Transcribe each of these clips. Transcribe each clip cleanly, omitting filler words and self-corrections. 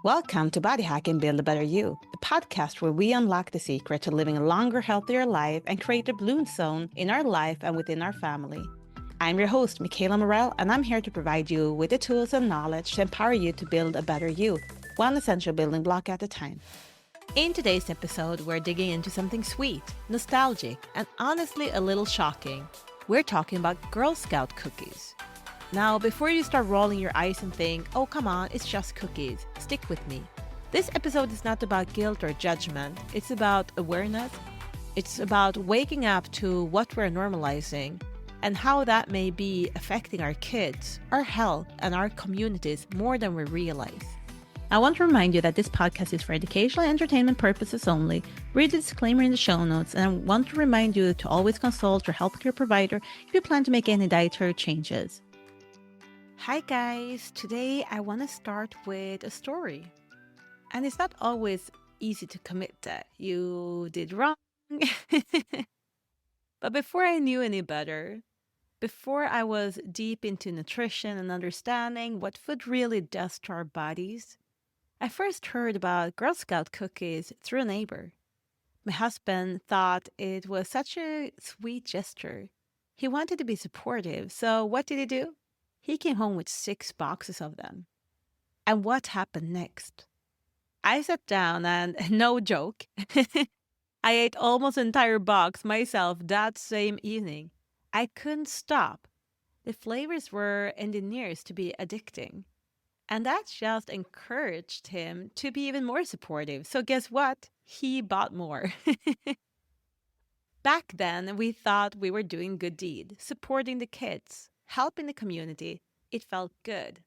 Welcome to BodyHacking Build a Better You, the podcast where we unlock the secret to living a longer, healthier life and create a bloom zone in our life and within our family. I'm your host, Michaela, and I'm here to provide you with the tools and knowledge to empower you to build a better you, one essential building block at a time. In today's episode, we're digging into something sweet, nostalgic, and honestly a little shocking. We're talking about Girl Scout cookies. Now, before you start rolling your eyes and think, oh, come on, it's just cookies, stick with me. This episode is not about guilt or judgment. It's about awareness. It's about waking up to what we're normalizing and how that may be affecting our kids, our health, and our communities more than we realize. I want to remind you that this podcast is for educational and entertainment purposes only. Read the disclaimer in the show notes, and I want to remind you to always consult your healthcare provider if you plan to make any dietary changes. Hi guys, today I want to start with a story. And it's not always easy to commit that you did wrong. But before I knew any better, before I was deep into nutrition and understanding what food really does to our bodies, I first heard about Girl Scout cookies through a neighbor. My husband thought it was such a sweet gesture. He wanted to be supportive, so what did he do? He came home with 6 boxes of them. And what happened next? I sat down and, no joke, I ate almost an entire box myself that same evening. I couldn't stop. The flavors were engineered to be addicting. And that just encouraged him to be even more supportive. So guess what? He bought more. Back then, we thought we were doing good deed, supporting the kids, helping the community. It felt good.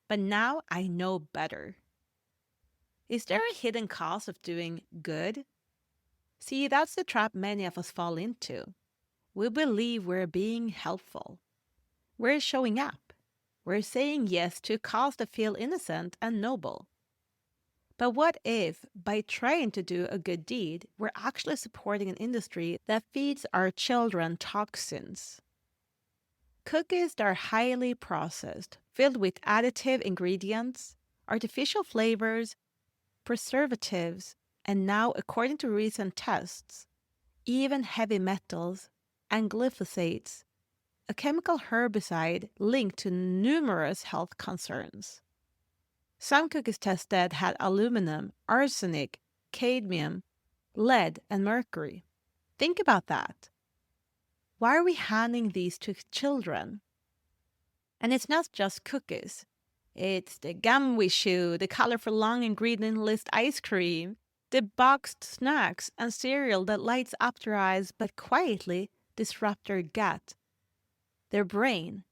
But now I know better. Is there a hidden cost of doing good? See, that's the trap many of us fall into. We believe we're being helpful. We're showing up. We're saying yes to a cause that feels innocent and noble. But what if, by trying to do a good deed, we're actually supporting an industry that feeds our children toxins? Cookies that are highly processed, filled with additive ingredients, artificial flavors, preservatives, and now, according to recent tests, even heavy metals and glyphosates, a chemical herbicide linked to numerous health concerns. Some cookies tested had aluminum, arsenic, cadmium, lead, and mercury. Think about that. Why are we handing these to children? And it's not just cookies. It's the gum we chew, the colorful long ingredient list ice cream, the boxed snacks and cereal that lights up their eyes but quietly disrupt their gut, their brain,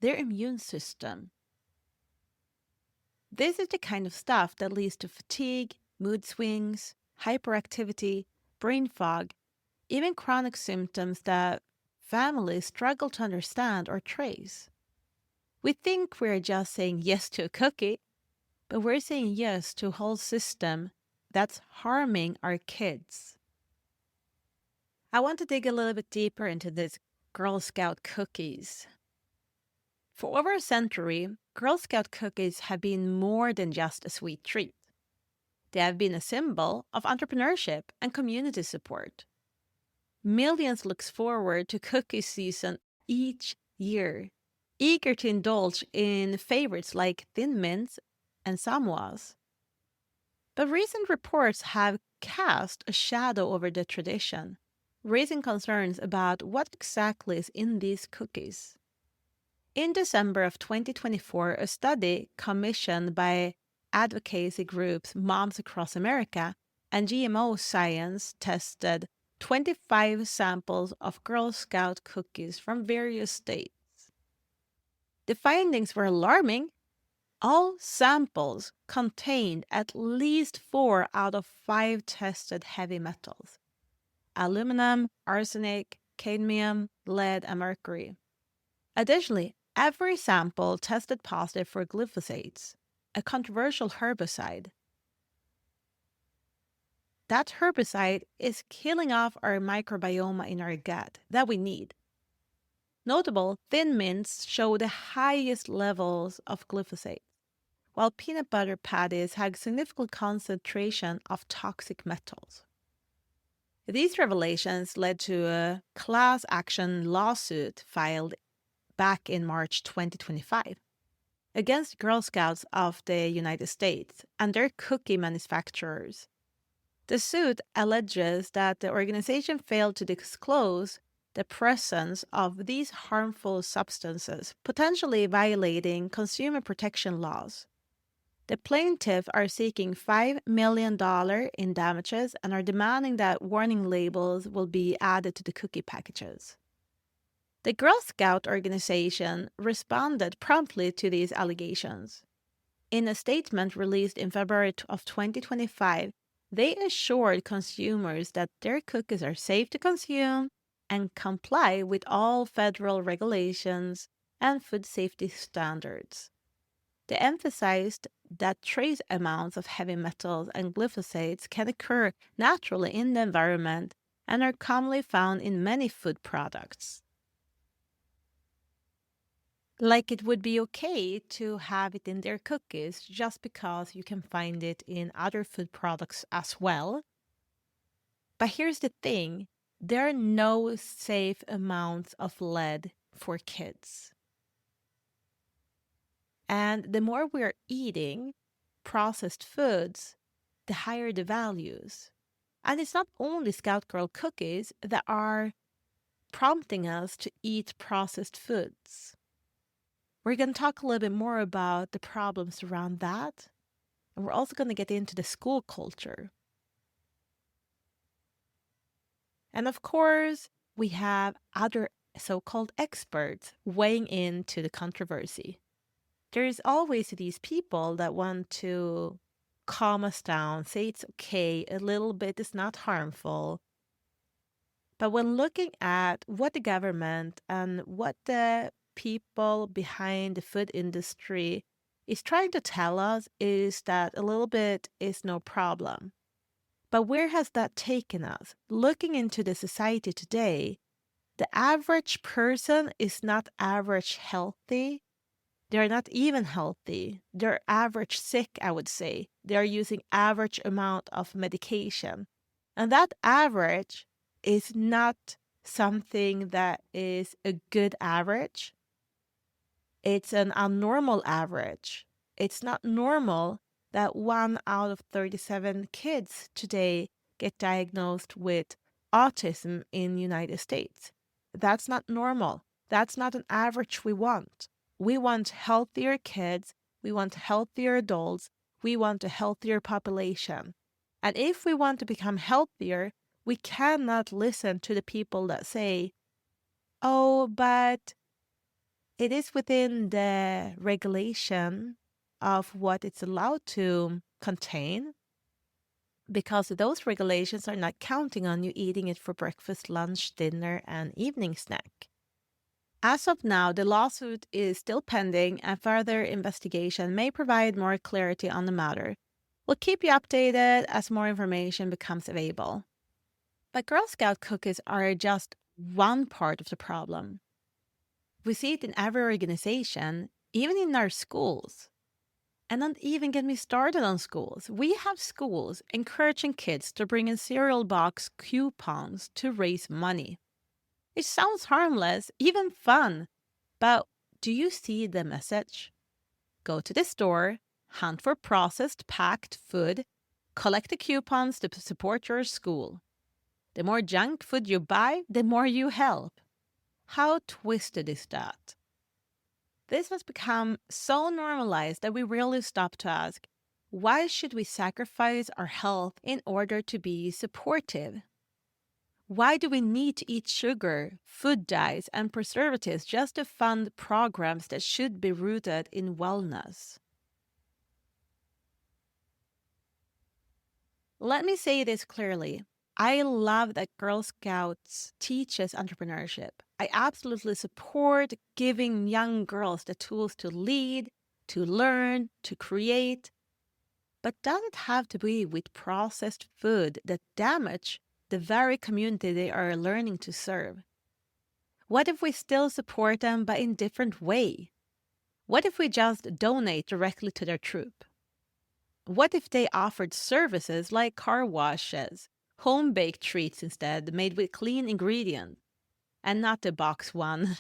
their immune system. This is the kind of stuff that leads to fatigue, mood swings, hyperactivity, brain fog, even chronic symptoms that families struggle to understand or trace. We think we're just saying yes to a cookie, but we're saying yes to a whole system that's harming our kids. I want to dig a little bit deeper into this Girl Scout cookies. For over a century, Girl Scout cookies have been more than just a sweet treat. They have been a symbol of entrepreneurship and community support. Millions look forward to cookie season each year, eager to indulge in favorites like Thin Mints and Samoas. But recent reports have cast a shadow over the tradition, raising concerns about what exactly is in these cookies. In December of 2024, a study commissioned by advocacy groups Moms Across America and GMO Science tested 25 samples of Girl Scout cookies from various states. The findings were alarming. All samples contained at least 4 out of 5 tested heavy metals: aluminum, arsenic, cadmium, lead, and mercury. Additionally, every sample tested positive for glyphosate, a controversial herbicide. That herbicide is killing off our microbiome in our gut that we need. Notable, Thin Mints show the highest levels of glyphosate, while peanut butter patties had significant concentration of toxic metals. These revelations led to a class action lawsuit filed back in March 2025 against Girl Scouts of the United States and their cookie manufacturers. The suit alleges that the organization failed to disclose the presence of these harmful substances, potentially violating consumer protection laws. The plaintiffs are seeking $5 million in damages and are demanding that warning labels will be added to the cookie packages. The Girl Scout organization responded promptly to these allegations. In a statement released in February of 2025, they assured consumers that their cookies are safe to consume and comply with all federal regulations and food safety standards. They emphasized that trace amounts of heavy metals and glyphosates can occur naturally in the environment and are commonly found in many food products. Like it would be okay to have it in their cookies just because you can find it in other food products as well. But here's the thing, there are no safe amounts of lead for kids. And the more we're eating processed foods, the higher the values. And it's not only Scout Girl cookies that are prompting us to eat processed foods. We're going to talk a little bit more about the problems around that. And we're also going to get into the school culture. And of course, we have other so-called experts weighing into the controversy. There's always these people that want to calm us down, say it's okay, a little bit is not harmful. But when looking at what the government and what the people behind the food industry is trying to tell us is that a little bit is no problem. But where has that taken us? Looking into the society today, the average person is not average healthy. They're not even healthy. They're average sick, I would say. They're using average amount of medication. And that average is not something that is a good average. It's an abnormal average. It's not normal that 1 out of 37 kids today get diagnosed with autism in the United States. That's not normal. That's not an average we want. We want healthier kids. We want healthier adults. We want a healthier population. And if we want to become healthier, we cannot listen to the people that say, oh, but it is within the regulation of what it's allowed to contain, because those regulations are not counting on you eating it for breakfast, lunch, dinner, and evening snack. As of now, the lawsuit is still pending and further investigation may provide more clarity on the matter. We'll keep you updated as more information becomes available. But Girl Scout cookies are just one part of the problem. We see it in every organization, even in our schools. And don't even get me started on schools. We have schools encouraging kids to bring in cereal box coupons to raise money. It sounds harmless, even fun, but do you see the message? Go to the store, hunt for processed packed food, collect the coupons to support your school. The more junk food you buy, the more you help. How twisted is that? This has become so normalized that we rarely stop to ask, why should we sacrifice our health in order to be supportive? Why do we need to eat sugar, food dyes, and preservatives just to fund programs that should be rooted in wellness? Let me say this clearly. I love that Girl Scouts teaches entrepreneurship. I absolutely support giving young girls the tools to lead, to learn, to create. But does it have to be with processed food that damage the very community they are learning to serve? What if we still support them but in different way? What if we just donate directly to their troop? What if they offered services like car washes, home-baked treats instead, made with clean ingredients, and not the box one?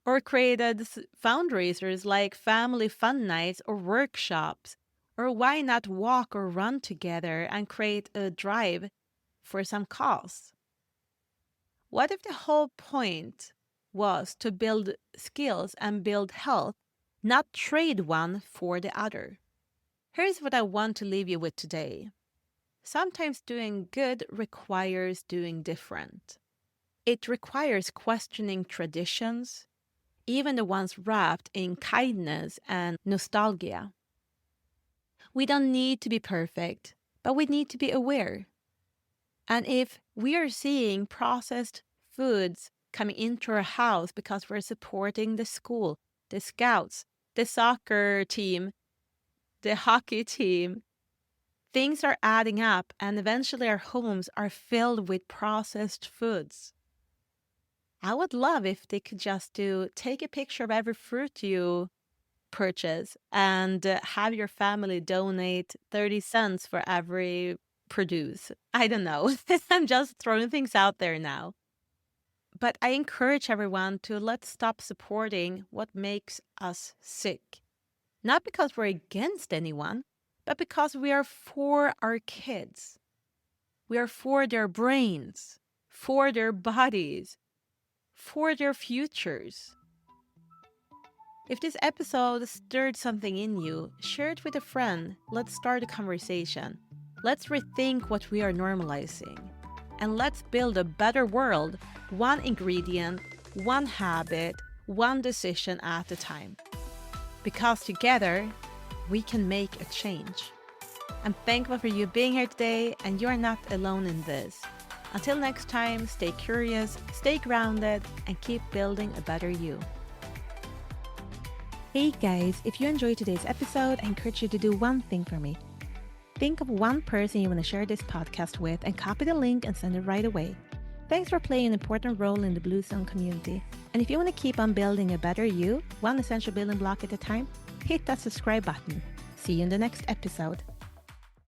Or created fundraisers like family fun nights or workshops? Or why not walk or run together and create a drive for some cause? What if the whole point was to build skills and build health, not trade one for the other? Here's what I want to leave you with today. Sometimes doing good requires doing different. It requires questioning traditions, even the ones wrapped in kindness and nostalgia. We don't need to be perfect, but we need to be aware. And if we are seeing processed foods coming into our house because we're supporting the school, the scouts, the soccer team, the hockey team, things are adding up and eventually our homes are filled with processed foods. I would love if they could just take a picture of every fruit you purchase and have your family donate 30 cents for every produce. I don't know. I'm just throwing things out there now. But I encourage everyone to let's stop supporting what makes us sick. Not because we're against anyone, but because we are for our kids. We are for their brains, for their bodies, for their futures. If this episode stirred something in you, share it with a friend. Let's start a conversation. Let's rethink what we are normalizing. And let's build a better world, one ingredient, one habit, one decision at a time. Because together, we can make a change. I'm thankful for you being here today, and you're not alone in this. Until next time, stay curious, stay grounded, and keep building a better you. Hey guys, if you enjoyed today's episode, I encourage you to do one thing for me. Think of one person you want to share this podcast with and copy the link and send it right away. Thanks for playing an important role in the Blue Zone community. And if you want to keep on building a better you, one essential building block at a time, hit that subscribe button. See you in the next episode.